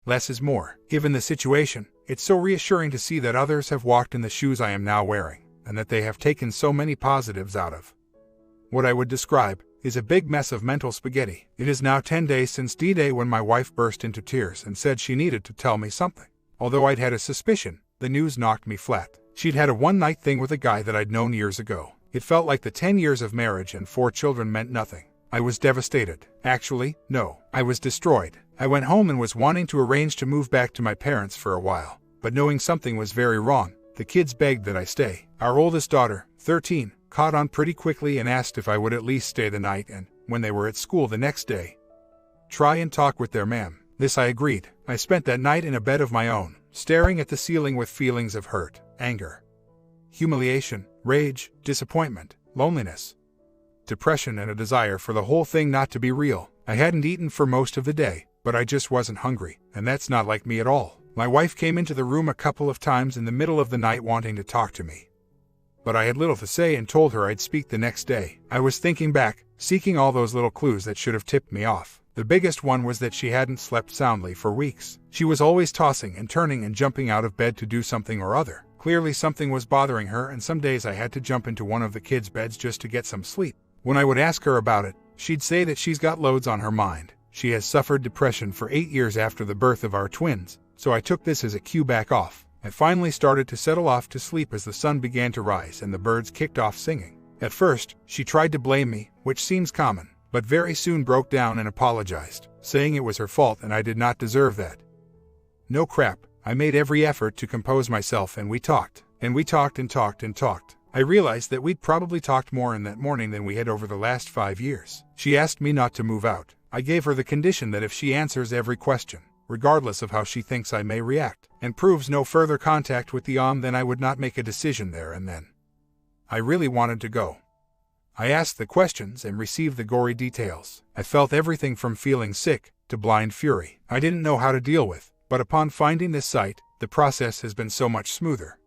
Less is more. Given the situation, it's so reassuring to see that others have walked in the shoes I am now wearing, and that they have taken so many positives out of what I would describe is a big mess of mental spaghetti. It is now 10 days since D-Day when my wife burst into tears and said she needed to tell me something. Although I'd had a suspicion, the news knocked me flat. She'd had a one-night thing with a guy that I'd known years ago. It felt like the 10 years of marriage and 4 children meant nothing. I was devastated. Actually, no, I was destroyed. I went home and was wanting to arrange to move back to my parents for a while. But knowing something was very wrong, the kids begged that I stay. Our oldest daughter, 13, caught on pretty quickly and asked if I would at least stay the night and, when they were at school the next day, try and talk with their ma'am. This I agreed. I spent that night in a bed of my own, staring at the ceiling with feelings of hurt, anger, humiliation, rage, disappointment, loneliness, depression, and a desire for the whole thing not to be real. I hadn't eaten for most of the day, but I just wasn't hungry, and that's not like me at all. My wife came into the room a couple of times in the middle of the night wanting to talk to me, but I had little to say and told her I'd speak the next day. I was thinking back, seeking all those little clues that should have tipped me off. The biggest one was that she hadn't slept soundly for weeks. She was always tossing and turning and jumping out of bed to do something or other. Clearly something was bothering her, and some days I had to jump into one of the kids' beds just to get some sleep. When I would ask her about it, she'd say that she's got loads on her mind. She has suffered depression for 8 years after the birth of our twins, so I took this as a cue back off. I finally started to settle off to sleep as the sun began to rise and the birds kicked off singing. At first, she tried to blame me, which seems common, but very soon broke down and apologized, saying it was her fault and I did not deserve that. No crap, I made every effort to compose myself and we talked. And we talked and talked and talked. I realized that we'd probably talked more in that morning than we had over the last 5 years. She asked me not to move out. I gave her the condition that if she answers every question, regardless of how she thinks I may react, and proves no further contact with the then I would not make a decision there and then. I really wanted to go. I asked the questions and received the gory details. I felt everything from feeling sick to blind fury I didn't know how to deal with, but upon finding this site, the process has been so much smoother.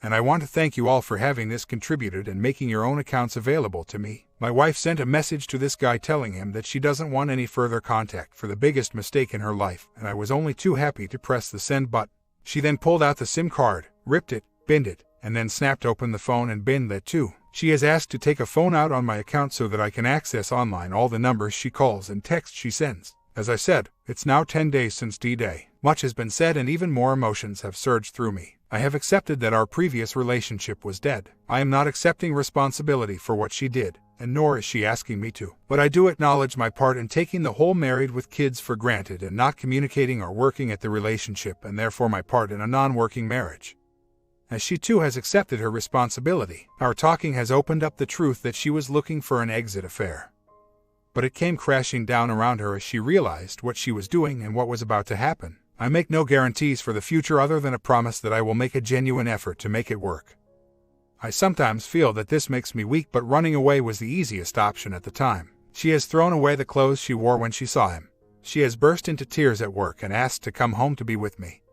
And I want to thank you all for having this contributed and making your own accounts available to me. My wife sent a message to this guy telling him that she doesn't want any further contact for the biggest mistake in her life, and I was only too happy to press the send button. She then pulled out the SIM card, ripped it, binned it, and then snapped open the phone and binned that too. She has asked to take a phone out on my account so that I can access online all the numbers she calls and texts she sends. As I said, it's now 10 days since D-Day. Much has been said and even more emotions have surged through me. I have accepted that our previous relationship was dead. I am not accepting responsibility for what she did, and nor is she asking me to. But I do acknowledge my part in taking the whole married with kids for granted and not communicating or working at the relationship, and therefore my part in a non-working marriage. As she too has accepted her responsibility, our talking has opened up the truth that she was looking for an exit affair. But it came crashing down around her as she realized what she was doing and what was about to happen. I make no guarantees for the future other than a promise that I will make a genuine effort to make it work. I sometimes feel that this makes me weak, but running away was the easiest option at the time. She has thrown away the clothes she wore when she saw him. She has burst into tears at work and asked to come home to be with me.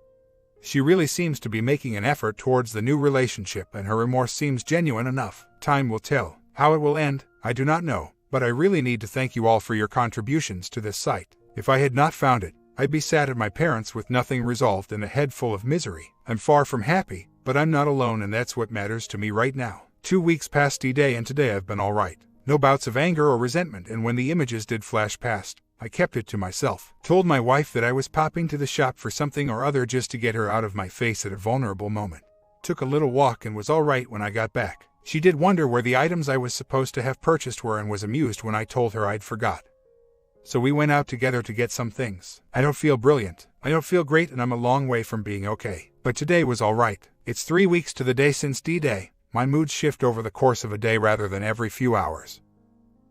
She really seems to be making an effort towards the new relationship, and her remorse seems genuine enough. Time will tell. How it will end, I do not know, but I really need to thank you all for your contributions to this site. If I had not found it, I'd be sad at my parents with nothing resolved and a head full of misery. I'm far from happy, but I'm not alone, and that's what matters to me right now. 2 weeks past D-Day and today I've been alright. No bouts of anger or resentment, and when the images did flash past, I kept it to myself. Told my wife that I was popping to the shop for something or other just to get her out of my face at a vulnerable moment. Took a little walk and was alright when I got back. She did wonder where the items I was supposed to have purchased were and was amused when I told her I'd forgot. So we went out together to get some things. I don't feel brilliant. I don't feel great, and I'm a long way from being okay. But today was alright. It's 3 weeks to the day since D-Day. My moods shift over the course of a day rather than every few hours,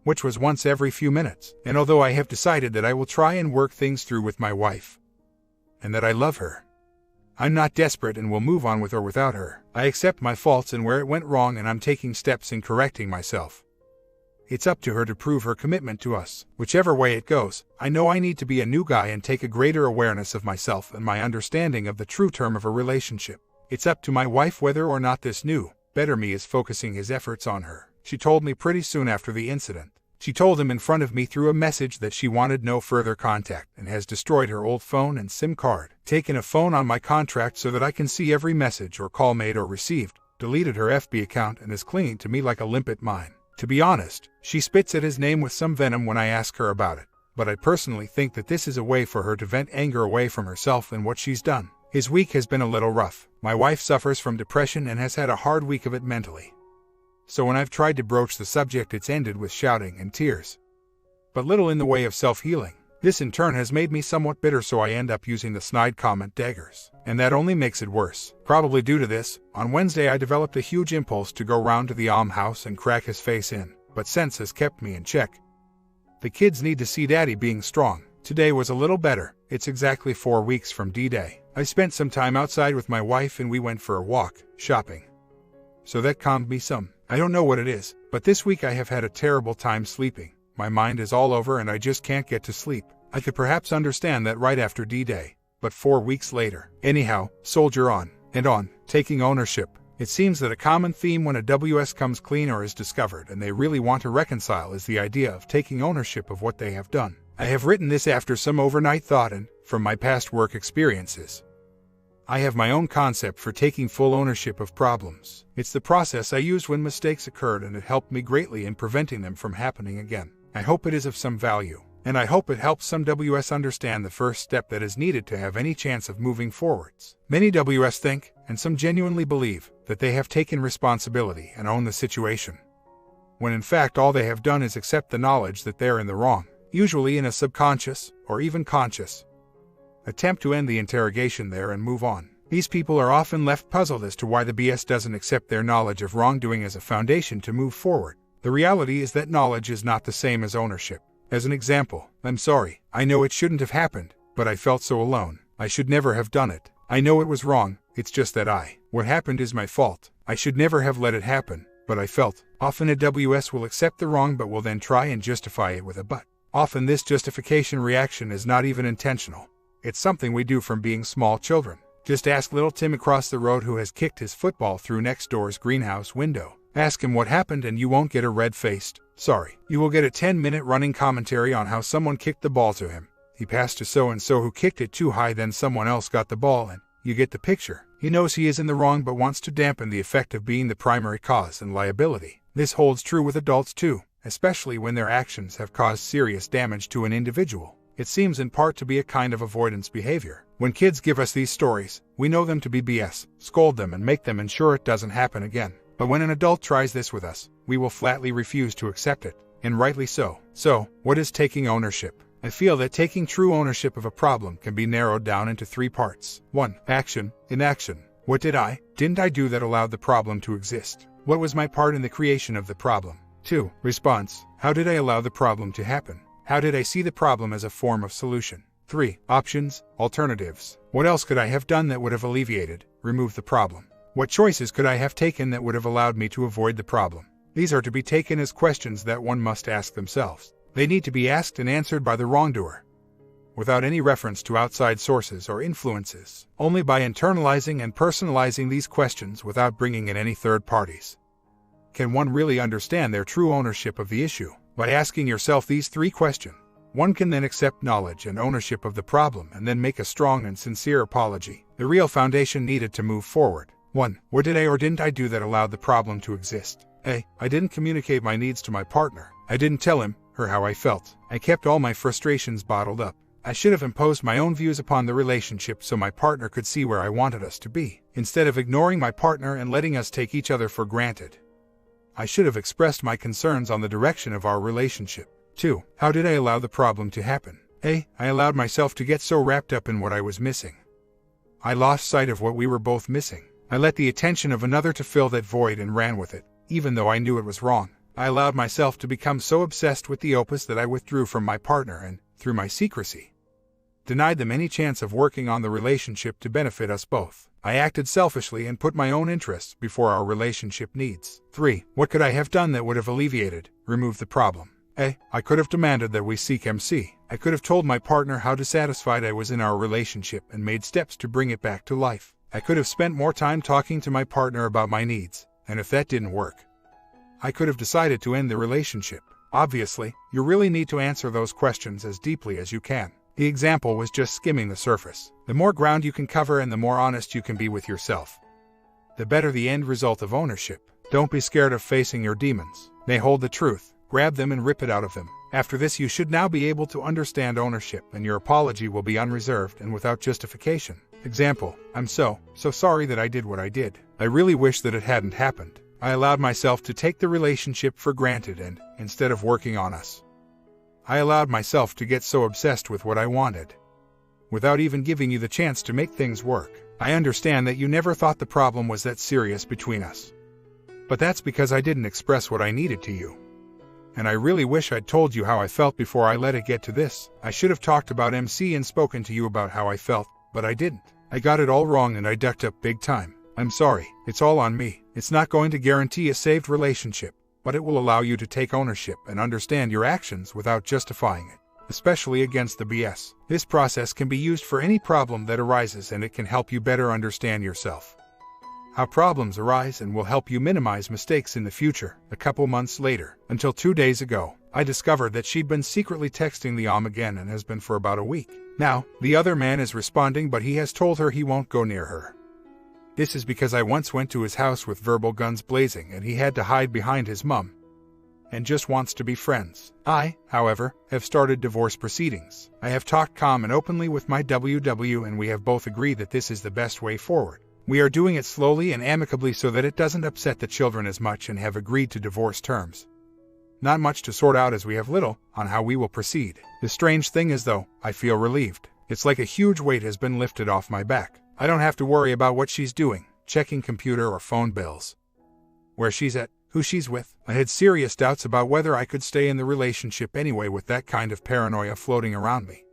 which was once every few minutes. And although I have decided that I will try and work things through with my wife, and that I love her, I'm not desperate and will move on with or without her. I accept my faults and where it went wrong, and I'm taking steps in correcting myself. It's up to her to prove her commitment to us. Whichever way it goes, I know I need to be a new guy and take a greater awareness of myself and my understanding of the true term of a relationship. It's up to my wife whether or not this new, better me is focusing his efforts on her. She told me pretty soon after the incident. She told him in front of me through a message that she wanted no further contact and has destroyed her old phone and SIM card, taken a phone on my contract so that I can see every message or call made or received, deleted her FB account and is clinging to me like a limpet mine. To be honest, she spits at his name with some venom when I ask her about it, but I personally think that this is a way for her to vent anger away from herself and what she's done. His week has been a little rough. My wife suffers from depression and has had a hard week of it mentally. So when I've tried to broach the subject, it's ended with shouting and tears. But little in the way of self-healing. This in turn has made me somewhat bitter, so I end up using the snide comment daggers. And that only makes it worse. Probably due to this, on Wednesday I developed a huge impulse to go round to the house and crack his face in, but sense has kept me in check. The kids need to see Daddy being strong. Today was a little better. It's exactly 4 weeks from D-Day. I spent some time outside with my wife and we went for a walk, shopping. So that calmed me some. I don't know what it is, but this week I have had a terrible time sleeping. My mind is all over and I just can't get to sleep. I could perhaps understand that right after D-Day, but 4 weeks later. Anyhow, soldier on, and on, taking ownership. It seems that a common theme when a WS comes clean or is discovered and they really want to reconcile is the idea of taking ownership of what they have done. I have written this after some overnight thought and from my past work experiences. I have my own concept for taking full ownership of problems. It's the process I used when mistakes occurred and it helped me greatly in preventing them from happening again. I hope it is of some value, and I hope it helps some WS understand the first step that is needed to have any chance of moving forwards. Many WS think, and some genuinely believe, that they have taken responsibility and own the situation, when in fact all they have done is accept the knowledge that they're in the wrong, usually in a subconscious, or even conscious, attempt to end the interrogation there and move on. These people are often left puzzled as to why the BS doesn't accept their knowledge of wrongdoing as a foundation to move forward. The reality is that knowledge is not the same as ownership. As an example, I'm sorry, I know it shouldn't have happened, but I felt so alone. I should never have done it. I know it was wrong, it's just that what happened is my fault. I should never have let it happen, but I felt. Often a WS will accept the wrong but will then try and justify it with a but. Often this justification reaction is not even intentional. It's something we do from being small children. Just ask little Tim across the road who has kicked his football through next door's greenhouse window. Ask him what happened and you won't get a red-faced sorry. You will get a 10-minute running commentary on how someone kicked the ball to him. He passed to so-and-so who kicked it too high, then someone else got the ball, and you get the picture. He knows he is in the wrong but wants to dampen the effect of being the primary cause and liability. This holds true with adults too, especially when their actions have caused serious damage to an individual. It seems in part to be a kind of avoidance behavior. When kids give us these stories, we know them to be BS, scold them and make them ensure it doesn't happen again. But when an adult tries this with us, we will flatly refuse to accept it, and rightly so. So, what is taking ownership? I feel that taking true ownership of a problem can be narrowed down into 3 parts. 1. Action. Inaction. What didn't I do that allowed the problem to exist? What was my part in the creation of the problem? 2. Response. How did I allow the problem to happen? How did I see the problem as a form of solution? 3. Options, alternatives. What else could I have done that would have alleviated, removed the problem? What choices could I have taken that would have allowed me to avoid the problem? These are to be taken as questions that one must ask themselves. They need to be asked and answered by the wrongdoer, without any reference to outside sources or influences, only by internalizing and personalizing these questions without bringing in any third parties. Can one really understand their true ownership of the issue? By asking yourself these 3 questions, one can then accept knowledge and ownership of the problem and then make a strong and sincere apology, the real foundation needed to move forward. 1. What did I or didn't I do that allowed the problem to exist? A. I didn't communicate my needs to my partner. I didn't tell him, her how I felt. I kept all my frustrations bottled up. I should have imposed my own views upon the relationship so my partner could see where I wanted us to be, instead of ignoring my partner and letting us take each other for granted. I should have expressed my concerns on the direction of our relationship. 2. How did I allow the problem to happen? A. I allowed myself to get so wrapped up in what I was missing. I lost sight of what we were both missing. I let the attention of another to fill that void and ran with it, even though I knew it was wrong. I allowed myself to become so obsessed with the opus that I withdrew from my partner and, through my secrecy, denied them any chance of working on the relationship to benefit us both. I acted selfishly and put my own interests before our relationship needs. 3. What could I have done that would have alleviated, removed the problem? A. I could have demanded that we seek MC. I could have told my partner how dissatisfied I was in our relationship and made steps to bring it back to life. I could have spent more time talking to my partner about my needs, and if that didn't work, I could have decided to end the relationship. Obviously, you really need to answer those questions as deeply as you can. The example was just skimming the surface. The more ground you can cover and the more honest you can be with yourself, the better the end result of ownership. Don't be scared of facing your demons. They hold the truth. Grab them and rip it out of them. After this, you should now be able to understand ownership, and your apology will be unreserved and without justification. Example: I'm so sorry that I did what I did. I really wish that it hadn't happened. I allowed myself to take the relationship for granted and, instead of working on us, I allowed myself to get so obsessed with what I wanted, without even giving you the chance to make things work. I understand that you never thought the problem was that serious between us, but that's because I didn't express what I needed to you. And I really wish I'd told you how I felt before I let it get to this. I should have talked about MC and spoken to you about how I felt, but I didn't. I got it all wrong and I ducked up big time. I'm sorry. It's all on me. It's not going to guarantee a saved relationship, but it will allow you to take ownership and understand your actions without justifying it, especially against the BS. This process can be used for any problem that arises, and it can help you better understand yourself, how problems arise, and will help you minimize mistakes in the future. A couple months later, until 2 days ago, I discovered that she'd been secretly texting Liam again and has been for about a week. Now, the other man is responding, but he has told her he won't go near her. This is because I once went to his house with verbal guns blazing and he had to hide behind his mum and just wants to be friends. I, however, have started divorce proceedings. I have talked calm and openly with my WW, and we have both agreed that this is the best way forward. We are doing it slowly and amicably so that it doesn't upset the children as much, and have agreed to divorce terms. Not much to sort out, as we have little on how we will proceed. The strange thing is, though, I feel relieved. It's like a huge weight has been lifted off my back. I don't have to worry about what she's doing, checking computer or phone bills, where she's at, who she's with. I had serious doubts about whether I could stay in the relationship anyway with that kind of paranoia floating around me.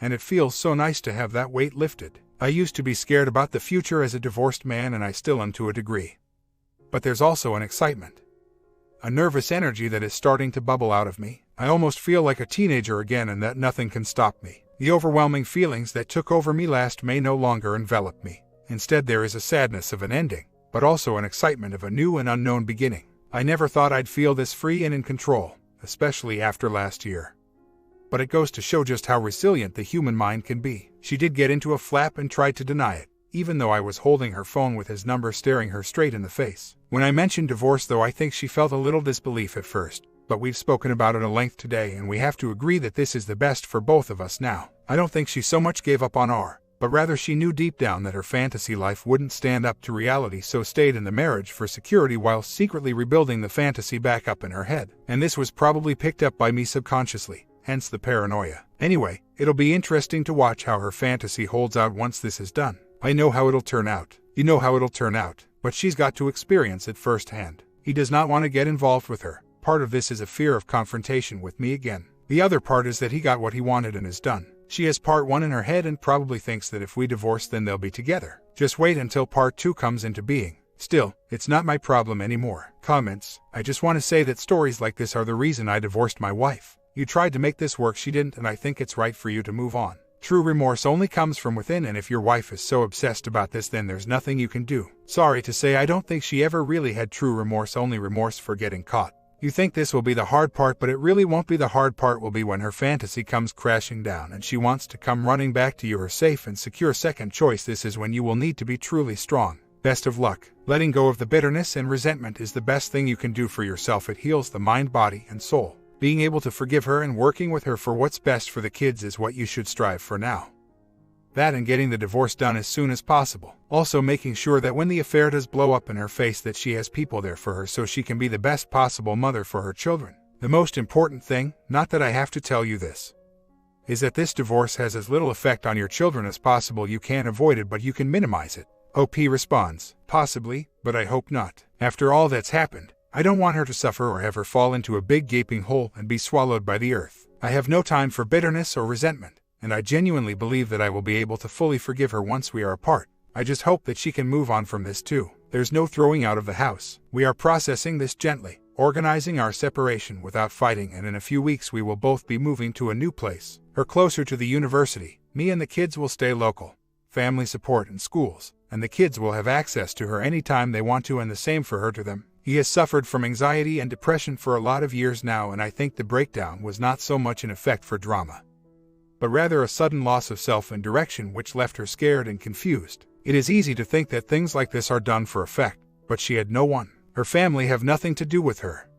And it feels so nice to have that weight lifted. I used to be scared about the future as a divorced man, and I still am to a degree. But there's also an excitement, a nervous energy that is starting to bubble out of me. I almost feel like a teenager again, and that nothing can stop me. The overwhelming feelings that took over me last may no longer envelop me. Instead, there is a sadness of an ending, but also an excitement of a new and unknown beginning. I never thought I'd feel this free and in control, especially after last year. But it goes to show just how resilient the human mind can be. She did get into a flap and tried to deny it, even though I was holding her phone with his number staring her straight in the face. When I mentioned divorce, though, I think she felt a little disbelief at first. But we've spoken about it at length today, and we have to agree that this is the best for both of us now. I don't think she so much gave up on our, but rather she knew deep down that her fantasy life wouldn't stand up to reality, so stayed in the marriage for security while secretly rebuilding the fantasy back up in her head. And this was probably picked up by me subconsciously, hence the paranoia. Anyway, it'll be interesting to watch how her fantasy holds out once this is done. I know how it'll turn out. You know how it'll turn out, but she's got to experience it firsthand. He does not want to get involved with her. Part of this is a fear of confrontation with me again. The other part is that he got what he wanted and is done. She has part 1 in her head and probably thinks that if we divorce, then they'll be together. Just wait until part 2 comes into being. Still, it's not my problem anymore. Comments: I just want to say that stories like this are the reason I divorced my wife. You tried to make this work, she didn't, and I think it's right for you to move on. True remorse only comes from within, and if your wife is so obsessed about this, then there's nothing you can do. Sorry to say, I don't think she ever really had true remorse, only remorse for getting caught. You think this will be the hard part, but it really won't be. The hard part will be when her fantasy comes crashing down and she wants to come running back to you, her safe and secure second choice. This is when you will need to be truly strong. Best of luck. Letting go of the bitterness and resentment is the best thing you can do for yourself. It heals the mind, body, and soul. Being able to forgive her and working with her for what's best for the kids is what you should strive for now. That and getting the divorce done as soon as possible. Also making sure that when the affair does blow up in her face, that she has people there for her so she can be the best possible mother for her children. The most important thing, not that I have to tell you this, is that this divorce has as little effect on your children as possible. You can't avoid it, but you can minimize it. OP responds: possibly, but I hope not. After all that's happened, I don't want her to suffer or have her fall into a big gaping hole and be swallowed by the earth. I have no time for bitterness or resentment, and I genuinely believe that I will be able to fully forgive her once we are apart. I just hope that she can move on from this too. There's no throwing out of the house. We are processing this gently, organizing our separation without fighting, and in a few weeks we will both be moving to a new place. Her closer to the university. Me and the kids will stay local. Family support in schools, and the kids will have access to her anytime they want to, and the same for her to them. He has suffered from anxiety and depression for a lot of years now, and I think the breakdown was not so much an effect for drama, but rather a sudden loss of self and direction which left her scared and confused. It is easy to think that things like this are done for effect, but she had no one. Her family have nothing to do with her.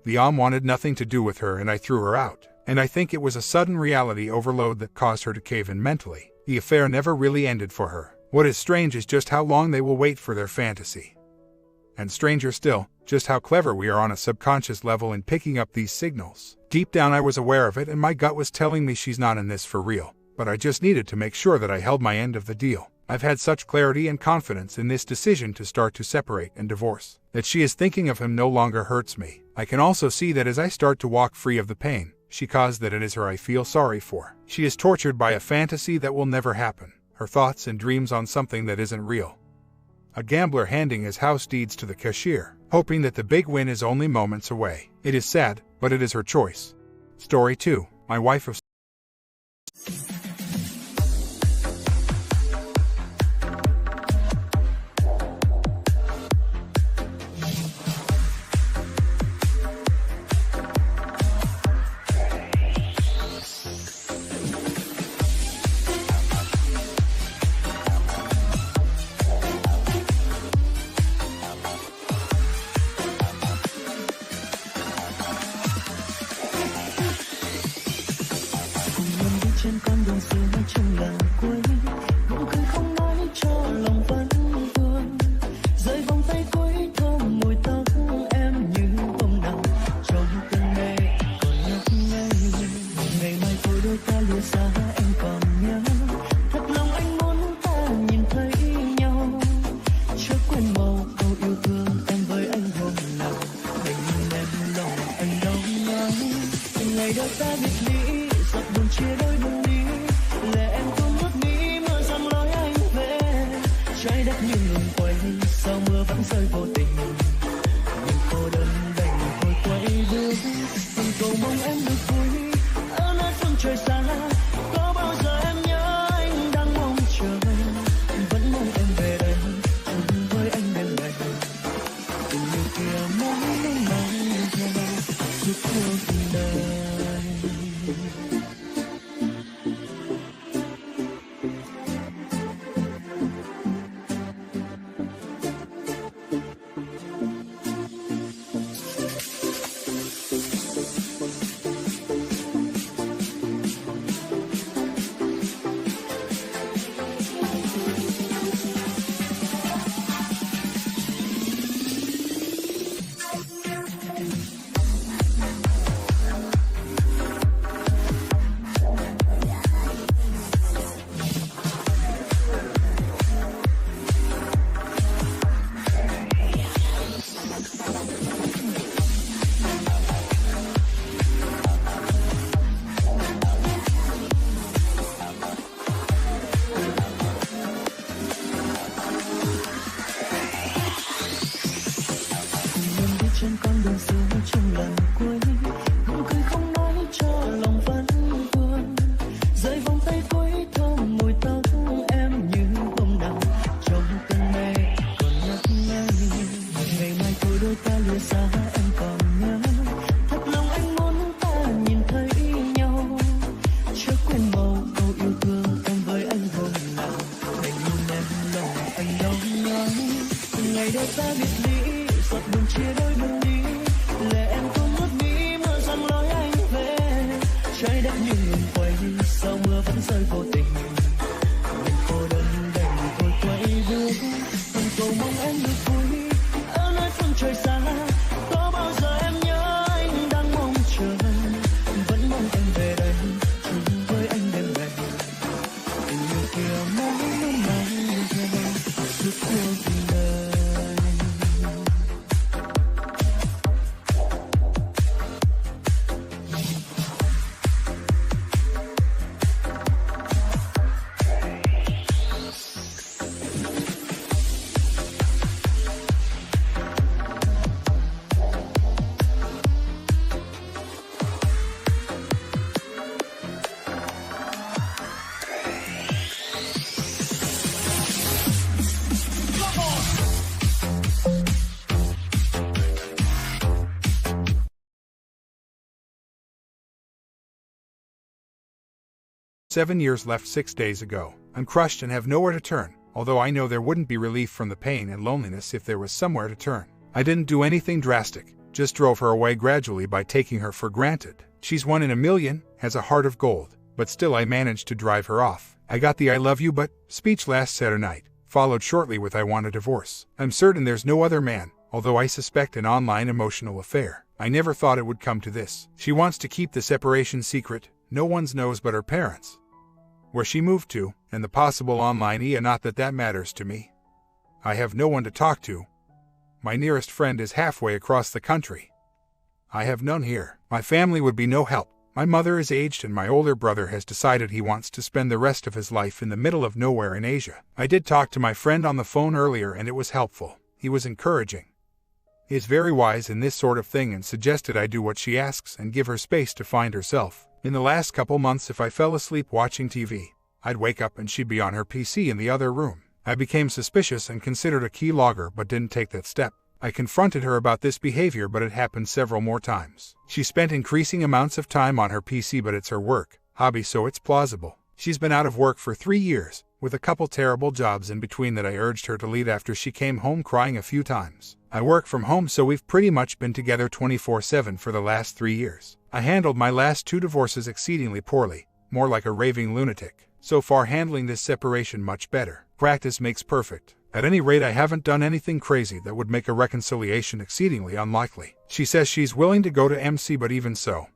The Om wanted nothing to do with her, and I threw her out. And I think it was a sudden reality overload that caused her to cave in mentally. The affair never really ended for her. What is strange is just how long they will wait for their fantasy. And stranger still, just how clever we are on a subconscious level in picking up these signals. Deep down I was aware of it, and my gut was telling me she's not in this for real, but I just needed to make sure that I held my end of the deal. I've had such clarity and confidence in this decision to start to separate and divorce, that she is thinking of him no longer hurts me. I can also see that as I start to walk free of the pain she caused, that it is her I feel sorry for. She is tortured by a fantasy that will never happen, her thoughts and dreams on something that isn't real. A gambler handing his house deeds to the cashier, hoping that the big win is only moments away. It is sad, but it is her choice. Story 2. My wife of trên con đường xưa trong lần cuối, nụ cười không nói cho lòng vẫn vương, rơi vòng tay cuối thơm mùi tóc em như hôm nào trong cơn mê còn nhấp nháy. Ngày mai thôi đôi ta lìa xa em còn nhớ, thật lòng anh muốn ta nhìn thấy nhau, chớ quên màu câu yêu thương em với anh hôm nào, đành nhìn em lòng anh đau nhói. Ngày đầu ta biệt ly giọt buồn chia đôi đường đi, lệ em tuôn ướt mi mưa giăng lối anh về, trái đất như ngừng quay sao mưa vẫn rơi vô tình, mình cô đơn đành thôi quay bước, từng cầu mong em được vui ở nơi phương trời xa. Có bao giờ em nhớ anh đang mong chờ, vẫn mong em về đây chung với anh đêm ngày, tình yêu kia mãi mãi theo suốt cuộc đời. Trên con đường xưa trong lần cuối, nụ cười không nói cho lòng vẫn vương, rơi vòng tay cuối thơm mùi tóc em như hôm nào trong cơn mê còn nhấp nháy. Ngày mai thôi đôi ta lìa xa em còn nhớ, thật lòng anh muốn ta nhìn thấy nhau, chớ quên màu câu yêu thương em với anh hôm nào, đành nhìn em lòng anh đau nhói. Ngày đầu ta biệt ly giọt buồn chia đôi đường đi, lệ em tuôn ướt mi mưa giăng lối anh về, trái đất như ngừng quay sao mưa vẫn rơi vô tình, mình cô đơn đành thôi quay bước, từng cầu mong em được vui ở nơi phương trời xa. Có bao giờ em nhớ anh đang mong chờ, vẫn mong em về đây chung với anh đêm ngày, tình yêu kia mãi mãi theo suốt cuộc đời. Come on. 7 years left 6 days ago. I'm crushed and have nowhere to turn, although I know there wouldn't be relief from the pain and loneliness if there was somewhere to turn. I didn't do anything drastic, just drove her away gradually by taking her for granted. She's 1 in a million, has a heart of gold, but still I managed to drive her off. I got the "I love you but" speech last Saturday night, followed shortly with "I want a divorce." I'm certain there's no other man, although I suspect an online emotional affair. I never thought it would come to this. She wants to keep the separation secret, no one knows but her parents. Where she moved to, and the possible online not that that matters to me. I have no one to talk to. My nearest friend is halfway across the country. I have none here. My family would be no help. My mother is aged and my older brother has decided he wants to spend the rest of his life in the middle of nowhere in Asia. I did talk to my friend on the phone earlier and it was helpful. He was encouraging. He is very wise in this sort of thing and suggested I do what she asks and give her space to find herself. In the last couple months, if I fell asleep watching TV, I'd wake up and she'd be on her PC in the other room. I became suspicious and considered a keylogger but didn't take that step. I confronted her about this behavior but it happened several more times. She spent increasing amounts of time on her PC but it's her work, hobby, so it's plausible. She's been out of work for 3 years, with a couple terrible jobs in between that I urged her to leave after she came home crying a few times. I work from home so we've pretty much been together 24/7 for the last 3 years. I handled my last 2 divorces exceedingly poorly, more like a raving lunatic. So far handling this separation much better. Practice makes perfect. At any rate, I haven't done anything crazy that would make a reconciliation exceedingly unlikely. She says she's willing to go to MC but even so,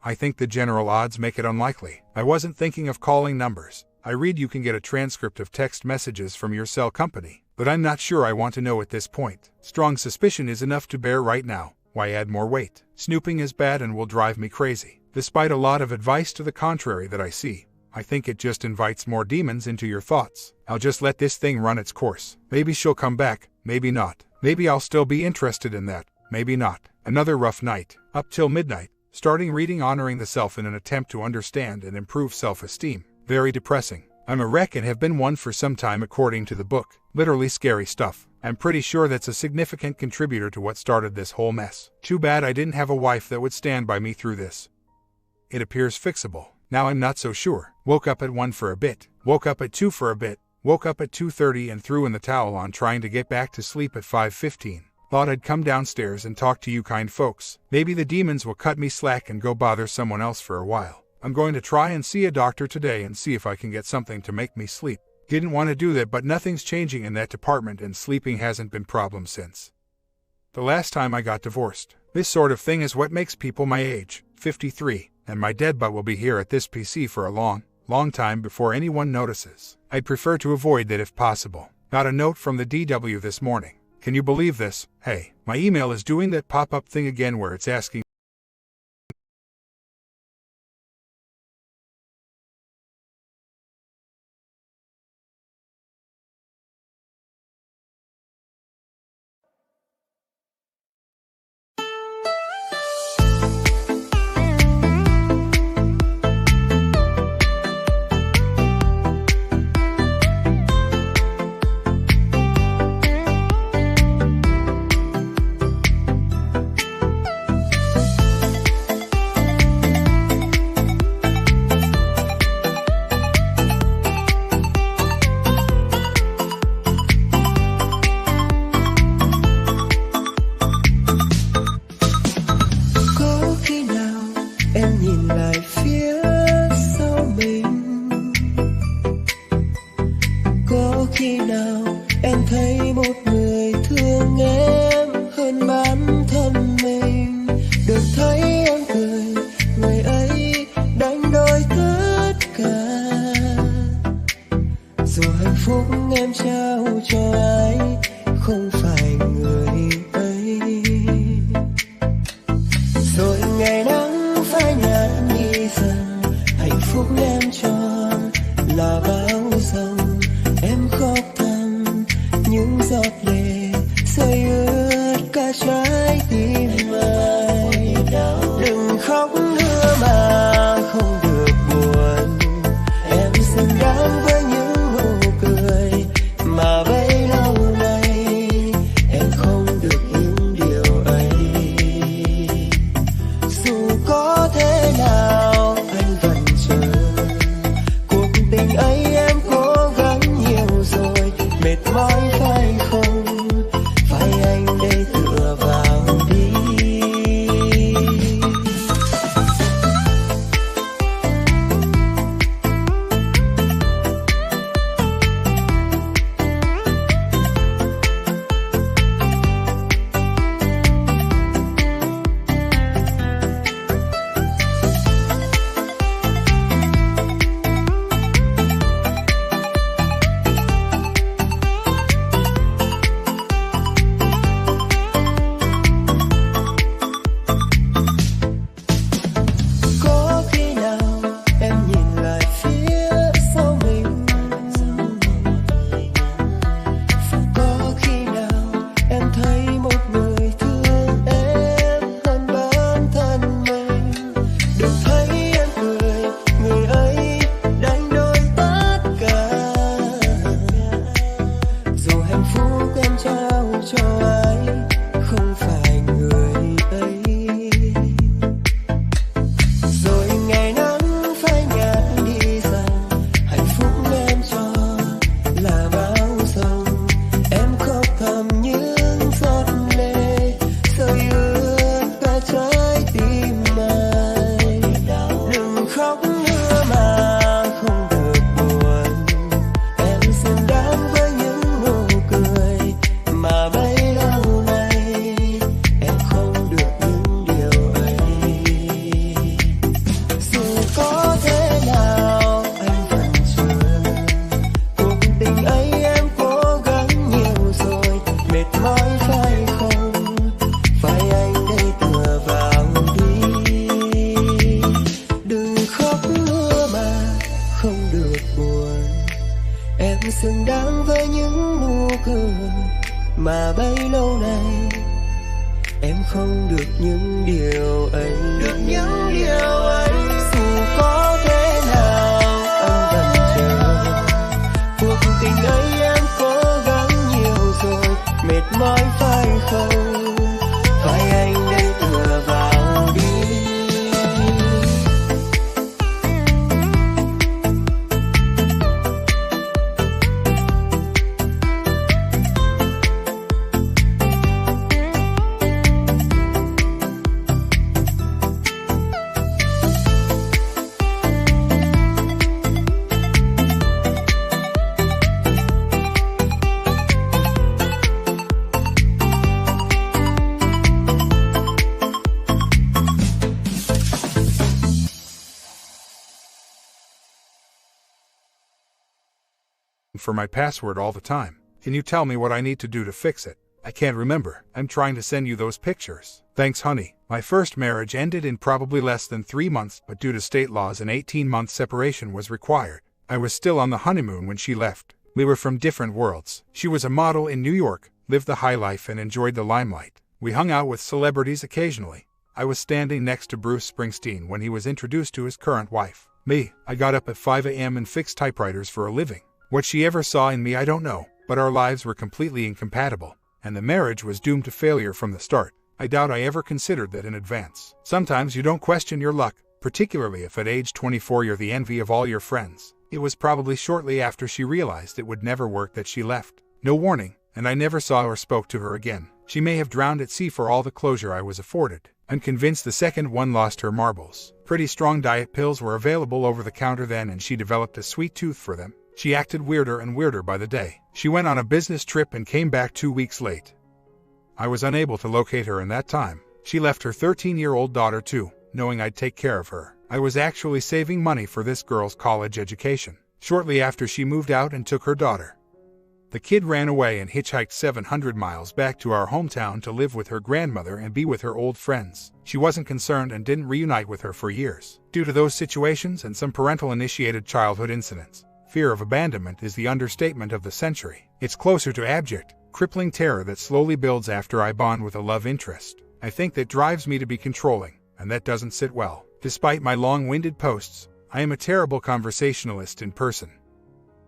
I think the general odds make it unlikely. I wasn't thinking of calling numbers. I read you can get a transcript of text messages from your cell company, but I'm not sure I want to know at this point. Strong suspicion is enough to bear right now. Why add more weight? Snooping is bad and will drive me crazy. Despite a lot of advice to the contrary that I see, I think it just invites more demons into your thoughts. I'll just let this thing run its course. Maybe she'll come back, maybe not. Maybe I'll still be interested in that, maybe not. Another rough night, up till midnight, starting reading Honoring the Self in an attempt to understand and improve self-esteem. Very depressing. I'm a wreck and have been one for some time according to the book. Literally scary stuff. I'm pretty sure that's a significant contributor to what started this whole mess. Too bad I didn't have a wife that would stand by me through this. It appears fixable. Now I'm not so sure. Woke up at 1 for a bit. Woke up at 2 for a bit. Woke up at 2:30 and threw in the towel on trying to get back to sleep at 5:15. Thought I'd come downstairs and talk to you kind folks. Maybe the demons will cut me slack and go bother someone else for a while. I'm going to try and see a doctor today and see if I can get something to make me sleep. Didn't want to do that, but nothing's changing in that department and sleeping hasn't been a problem since the last time I got divorced. This sort of thing is what makes people my age, 53, and my dead butt will be here at this PC for a long time before anyone notices. I'd prefer to avoid that if possible. Got a note from the DW this morning. Can you believe this? Hey, my email is doing that pop-up thing again where it's asking mang về những nụ cười mà bấy lâu nay em không được những điều ấy. Dù có thế nào anh vẫn chờ. Cuộc tình ấy em cố gắng nhiều rồi, mệt mỏi phải không? Phải anh đây tựa vào đi. For my password all the time. Can you tell me what I need to do to fix it? I can't remember. I'm trying to send you those pictures. Thanks, honey. My first marriage ended in probably less than 3 months, but due to state laws, an 18-month separation was required. I was still on the honeymoon when she left. We were from different worlds. She was a model in New York, lived the high life and enjoyed the limelight. We hung out with celebrities occasionally. I was standing next to Bruce Springsteen when he was introduced to his current wife. Me, I got up at 5 a.m. and fixed typewriters for a living. What she ever saw in me I don't know, but our lives were completely incompatible, and the marriage was doomed to failure from the start. I doubt I ever considered that in advance. Sometimes you don't question your luck, particularly if at age 24 you're the envy of all your friends. It was probably shortly after she realized it would never work that she left. No warning, and I never saw or spoke to her again. She may have drowned at sea for all the closure I was afforded. I'm convinced the second one lost her marbles. Pretty strong diet pills were available over the counter then, and she developed a sweet tooth for them. She acted weirder and weirder by the day. She went on a business trip and came back 2 weeks late. I was unable to locate her in that time. She left her 13-year-old daughter too, knowing I'd take care of her. I was actually saving money for this girl's college education. Shortly after, she moved out and took her daughter. The kid ran away and hitchhiked 700 miles back to our hometown to live with her grandmother and be with her old friends. She wasn't concerned and didn't reunite with her for years. Due to those situations and some parental-initiated childhood incidents, fear of abandonment is the understatement of the century. It's closer to abject, crippling terror that slowly builds after I bond with a love interest. I think that drives me to be controlling, and that doesn't sit well. Despite my long-winded posts, I am a terrible conversationalist in person.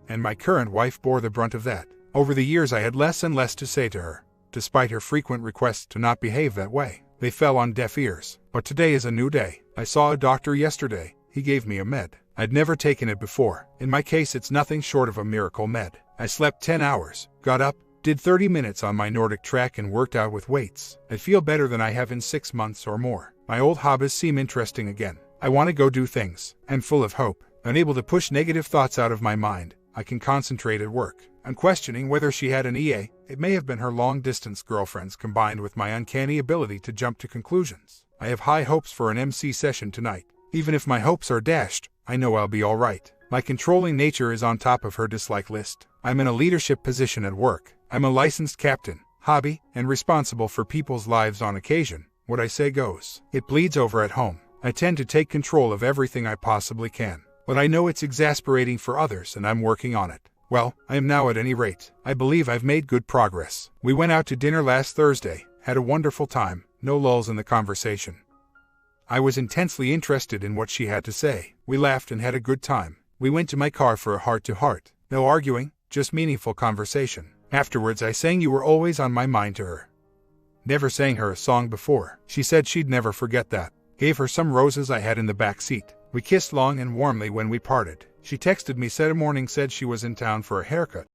And my current wife bore the brunt of that. Over the years I had less and less to say to her, despite her frequent requests to not behave that way. They fell on deaf ears. But today is a new day. I saw a doctor yesterday. He gave me a med. I'd never taken it before. In my case, it's nothing short of a miracle med. I slept 10 hours, got up, did 30 minutes on my Nordic track and worked out with weights. I feel better than I have in 6 months or more. My old hobbies seem interesting again. I want to go do things. I'm full of hope. Unable to push negative thoughts out of my mind, I can concentrate at work. I'm questioning whether she had an EA. It may have been her long-distance girlfriends combined with my uncanny ability to jump to conclusions. I have high hopes for an MC session tonight. Even if my hopes are dashed, I know I'll be all right. My controlling nature is on top of her dislike list. I'm in a leadership position at work. I'm a licensed captain, hobby, and responsible for people's lives on occasion. What I say goes. It bleeds over at home. I tend to take control of everything I possibly can. But I know it's exasperating for others, and I'm working on it. Well, I am now at any rate. I believe I've made good progress. We went out to dinner last Thursday, had a wonderful time, no lulls in the conversation. I was intensely interested in what she had to say. We laughed and had a good time. We went to my car for a heart-to-heart. No arguing, just meaningful conversation. Afterwards I sang "You Were Always on My Mind" to her. Never sang her a song before. She said she'd never forget that. Gave her some roses I had in the back seat. We kissed long and warmly when we parted. She texted me Saturday morning, said she was in town for a haircut.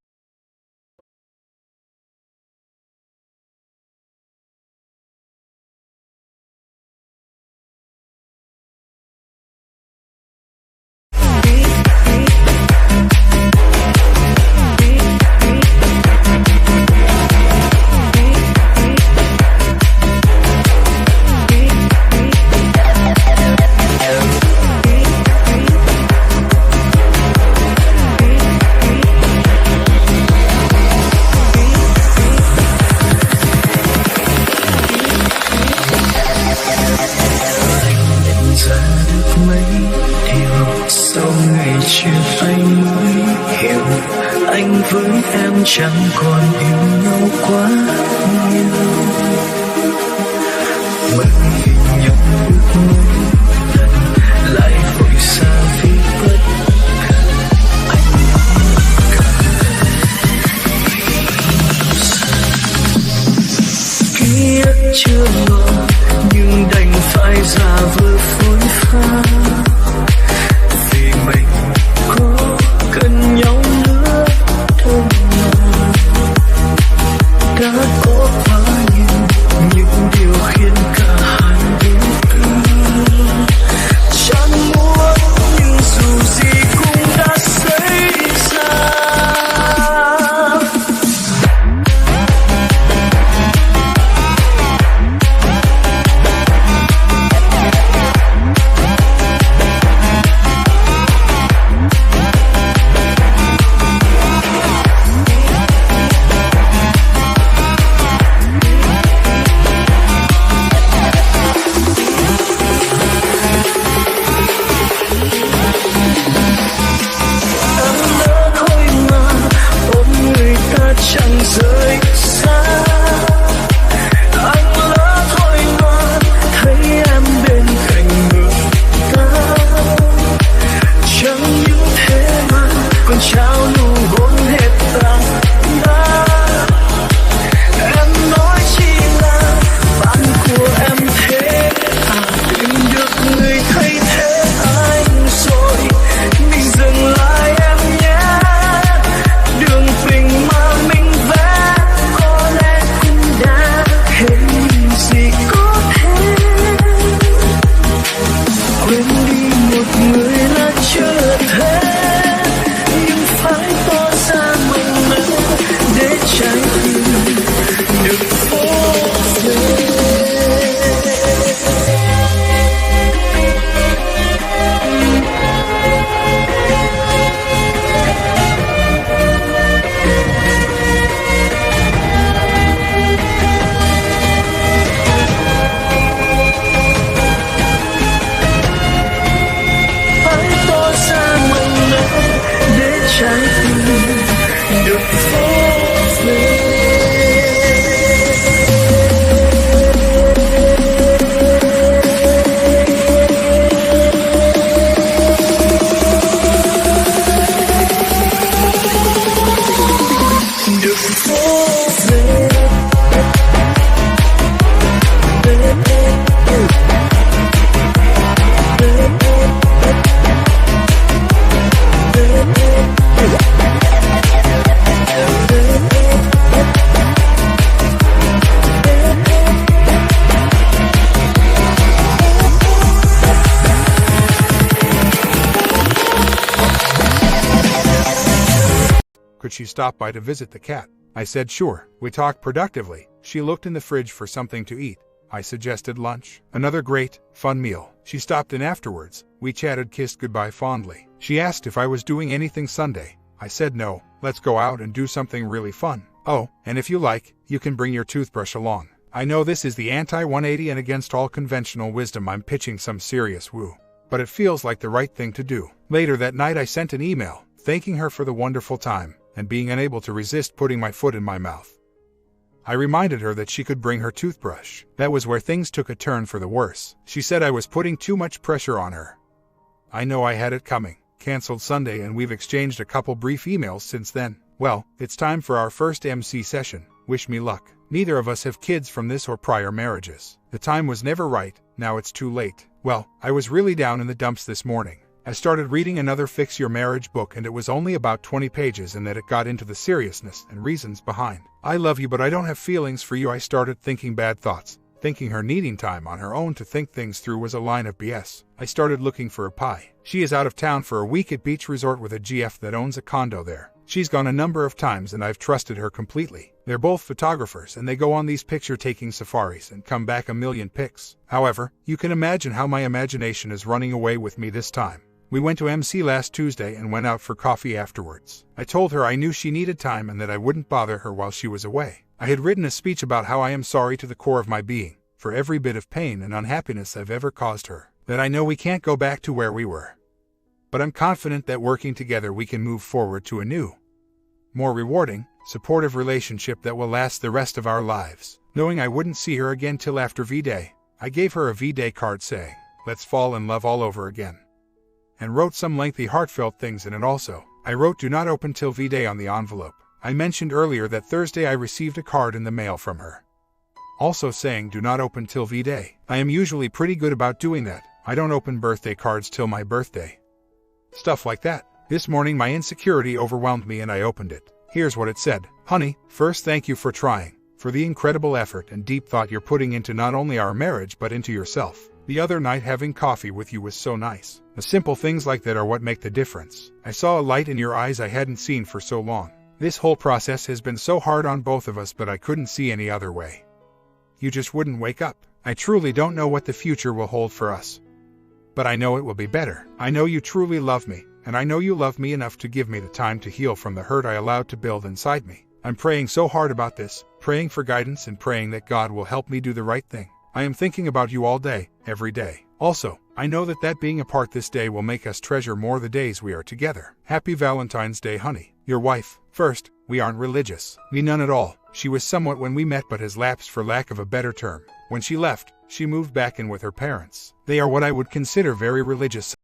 em chẳng còn yêu nhau quá nhiều. Bởi vì nhau ước mỗi lần lại vội xa vì bất cần anh ký ức chưa ngờ nhưng đành phải giả vờ phôi pha vì mình có cần nhau nữa thôi mà. Đã có quá nhiều những điều khiến cả hai bên thương, chẳng muốn nhưng dù gì cũng đã xảy ra. Chẳng rời xa anh lỡ thôi mà thấy em bên cạnh người ta, chẳng những thế mà còn trao nụ hôn hết tàn đã. Em nói chỉ là bạn của em thế à, tìm được người thay thế anh rồi mình dừng lại em nhé. Đường tình mà mình vẽ có lẽ cũng đã hết gì có thể quên đi một người là chưa thể, nhưng phải tỏ ra mong mỏi để trái tim được phố về. Trái tim được phố về. Được phố về. Could she stop by to visit the cat? I said sure. We talked productively. She looked in the fridge for something to eat. I suggested lunch. Another great, fun meal. She stopped in afterwards. We chatted, kissed goodbye fondly. She asked if I was doing anything Sunday. I said no. Let's go out and do something really fun. Oh, and if you like, you can bring your toothbrush along. I know this is the anti-180 and against all conventional wisdom. I'm pitching some serious woo. But it feels like the right thing to do. Later that night I sent an email, thanking her for the wonderful time, and being unable to resist putting my foot in my mouth. I reminded her that she could bring her toothbrush. That was where things took a turn for the worse. She said I was putting too much pressure on her. I know I had it coming. Canceled Sunday, and we've exchanged a couple brief emails since then. Well, it's time for our first MC session. Wish me luck. Neither of us have kids from this or prior marriages. The time was never right, now it's too late. Well, I was really down in the dumps this morning. I started reading another Fix Your Marriage book, and it was only about 20 pages, and that it got into the seriousness and reasons behind. I love you, but I don't have feelings for you. I started thinking bad thoughts. Thinking her needing time on her own to think things through was a line of BS. I started looking for a pie. She is out of town for a week at Beach Resort with a GF that owns a condo there. She's gone a number of times and I've trusted her completely. They're both photographers and they go on these picture-taking safaris and come back a million pics. However, you can imagine how my imagination is running away with me this time. We went to MC last Tuesday and went out for coffee afterwards. I told her I knew she needed time and that I wouldn't bother her while she was away. I had written a speech about how I am sorry to the core of my being for every bit of pain and unhappiness I've ever caused her. That I know we can't go back to where we were. But I'm confident that working together we can move forward to a new more rewarding, supportive relationship that will last the rest of our lives. Knowing I wouldn't see her again till after V-Day, I gave her a V-Day card saying, "Let's fall in love all over again," and wrote some lengthy heartfelt things in it also. I wrote "Do not open till V-Day" on the envelope. I mentioned earlier that Thursday I received a card in the mail from her, also saying "Do not open till V-Day." I am usually pretty good about doing that. I don't open birthday cards till my birthday. Stuff like that. This morning my insecurity overwhelmed me and I opened it. Here's what it said. "Honey, first thank you for trying, for the incredible effort and deep thought you're putting into not only our marriage but into yourself. The other night having coffee with you was so nice. The simple things like that are what make the difference. I saw a light in your eyes I hadn't seen for so long. This whole process has been so hard on both of us, but I couldn't see any other way. You just wouldn't wake up. I truly don't know what the future will hold for us, but I know it will be better. I know you truly love me, and I know you love me enough to give me the time to heal from the hurt I allowed to build inside me. I'm praying so hard about this, praying for guidance and praying that God will help me do the right thing. I am thinking about you all day, every day. Also, I know that being apart this day will make us treasure more the days we are together. Happy Valentine's Day, honey. Your wife." First, we aren't religious. Me none at all. She was somewhat when we met but has lapsed for lack of a better term. When she left, she moved back in with her parents. They are what I would consider very religious.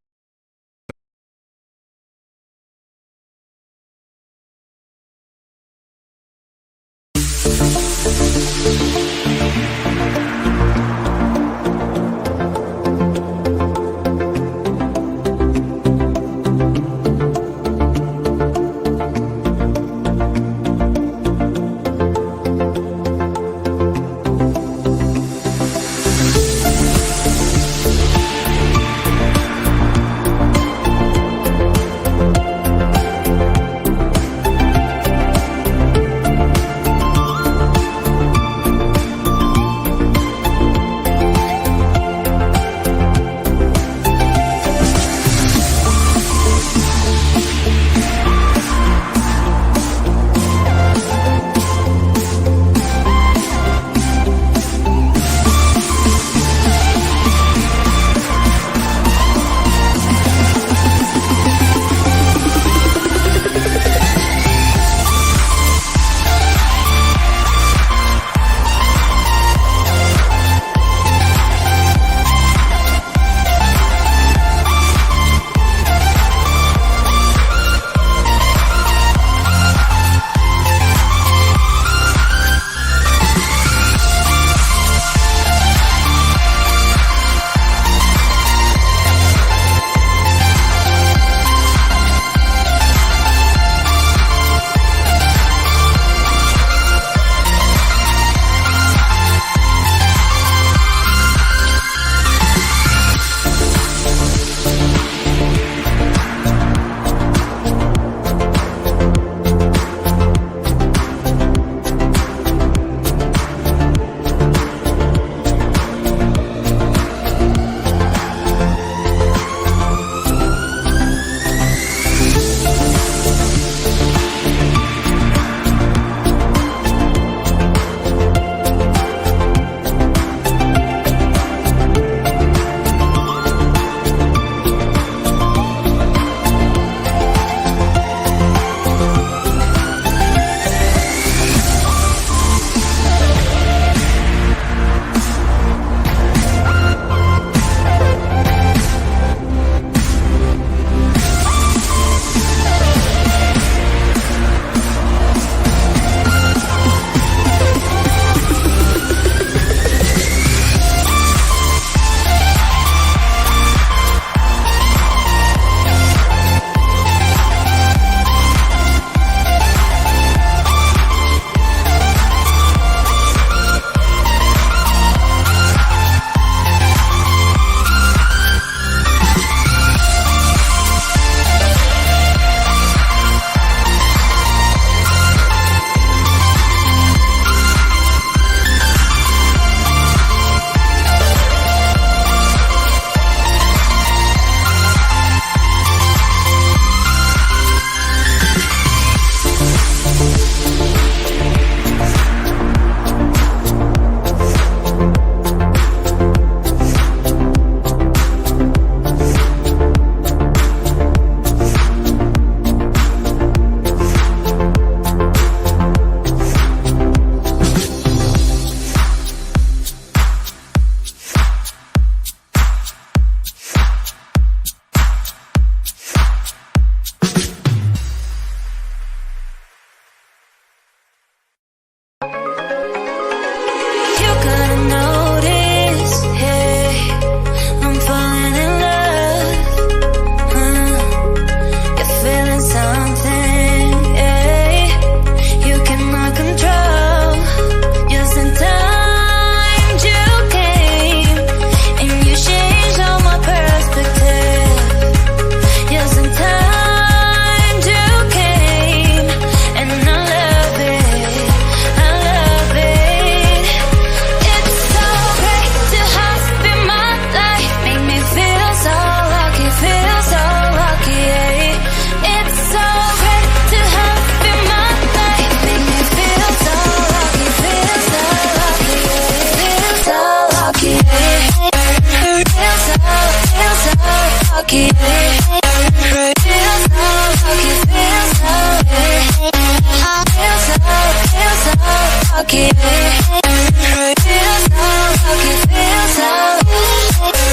lucky. Feel so lucky, feel so lucky.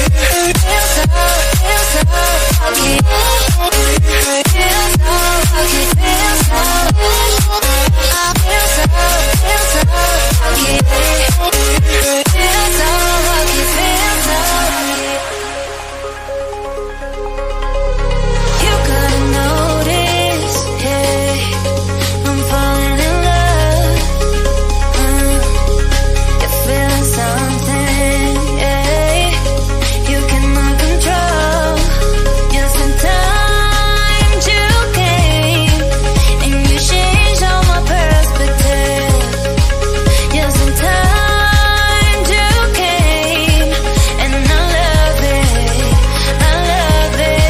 Feel so lucky. Feel so lucky, feel so lucky. Feel so lucky. Feel so lucky, feel so lucky. You gotta notice, yeah, I'm falling in love. You're feeling something, yeah, you cannot control. Just in time you came, and you changed all my perspective. Just in time you came, and I love it, I love it.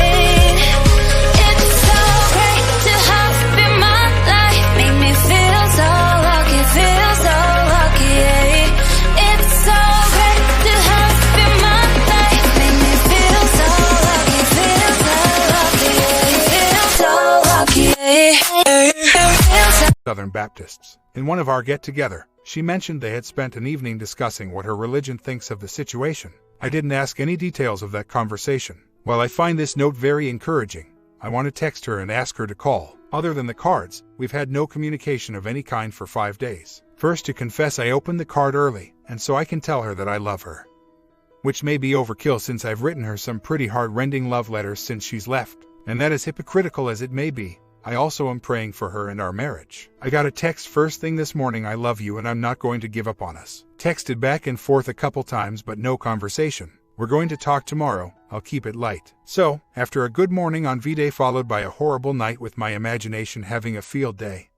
It's so great to have you in my life, make me feel so lucky, feel so lucky, yeah. It's so great to have you in my life, make me feel so lucky, feel so lucky, yeah. Feel so lucky, yeah. Feel so Southern Baptists. In one of our get-together, she mentioned they had spent an evening discussing what her religion thinks of the situation. I didn't ask any details of that conversation. While I find this note very encouraging, I want to text her and ask her to call. Other than the cards, we've had no communication of any kind for 5 days. First, to confess, I opened the card early, and so I can tell her that I love her. Which may be overkill since I've written her some pretty heart-rending love letters since she's left. And that as hypocritical as it may be, I also am praying for her and our marriage. I got a text first thing this morning, I love you and I'm not going to give up on us. Texted back and forth a couple times but no conversation. We're going to talk tomorrow, I'll keep it light. So, after a good morning on V-Day followed by a horrible night with my imagination having a field day,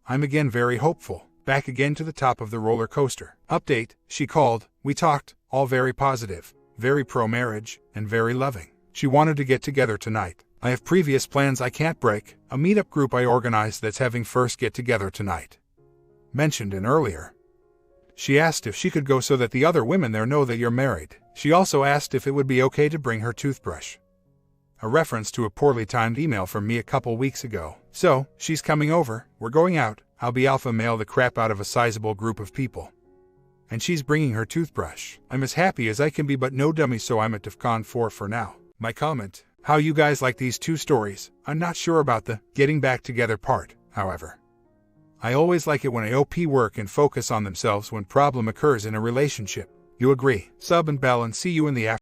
I'm again very hopeful. Back again to the top of the roller coaster. Update, she called, we talked, all very positive, very pro-marriage, and very loving. She wanted to get together tonight. I have previous plans I can't break, a meetup group I organized that's having first get-together tonight. Mentioned in earlier. She asked if she could go so that the other women there know that you're married. She also asked if it would be okay to bring her toothbrush. A reference to a poorly timed email from me a couple weeks ago. So, she's coming over, we're going out, I'll be alpha male the crap out of a sizable group of people. And she's bringing her toothbrush. I'm as happy as I can be but no dummy, so I'm at DEFCON 4 for now. My comment, how you guys like these two stories? I'm not sure about the getting back together part, however. I always like it when AOP work and focus on themselves when problem occurs in a relationship. You agree? Sub and bell and see you in the afternoon.